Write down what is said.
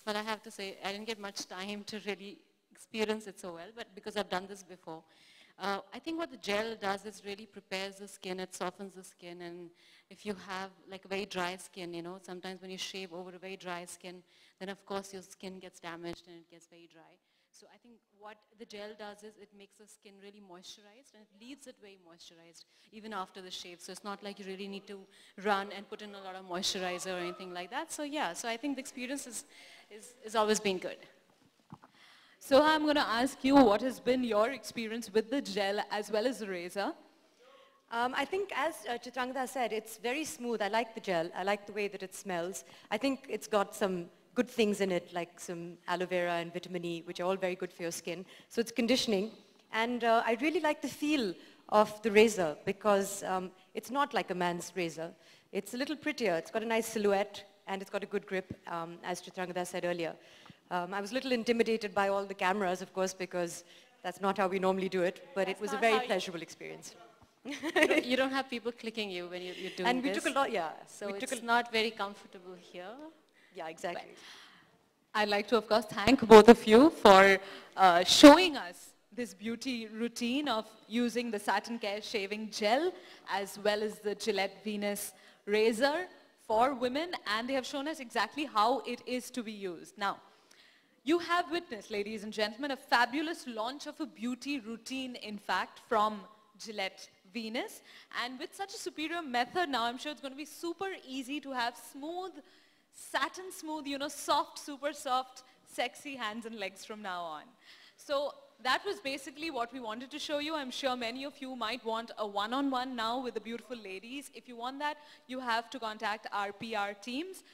Well, I have to say, I didn't get much time to really experience it so well, but because I've done this before. I think what the gel does is really prepares the skin, it softens the skin, and if you have like very dry skin, you know, sometimes when you shave over a very dry skin, then of course your skin gets damaged and it gets very dry. So I think what the gel does is it makes the skin really moisturized and it leaves it very moisturized even after the shave. So it's not like you really need to run and put in a lot of moisturizer or anything like that. So yeah, so I think the experience is always been good. So I'm going to ask you what has been your experience with the gel as well as the razor. I think as Chitrangada said, it's very smooth. I like the gel. I like the way that it smells. I think it's got some good things in it, like some aloe vera and vitamin E, which are all very good for your skin. So it's conditioning. And I really like the feel of the razor because it's not like a man's razor. It's a little prettier. It's got a nice silhouette and it's got a good grip, as Chitrangada said earlier. I was a little intimidated by all the cameras, of course, because that's not how we normally do it, but it was a very pleasurable experience. You don't have people clicking you when you're doing this. And we took a lot, yeah. So it's not very comfortable here. Yeah, exactly. But I'd like to, of course, thank both of you for showing us this beauty routine of using the Satin Care shaving gel as well as the Gillette Venus razor for women, and they have shown us exactly how it is to be used. Now, you have witnessed, ladies and gentlemen, a fabulous launch of a beauty routine, in fact, from Gillette Venus. And with such a superior method now, I'm sure it's going to be super easy to have smooth, satin smooth, you know, soft, super soft, sexy hands and legs from now on. So that was basically what we wanted to show you. I'm sure many of you might want a one-on-one now with the beautiful ladies. If you want that, you have to contact our PR teams.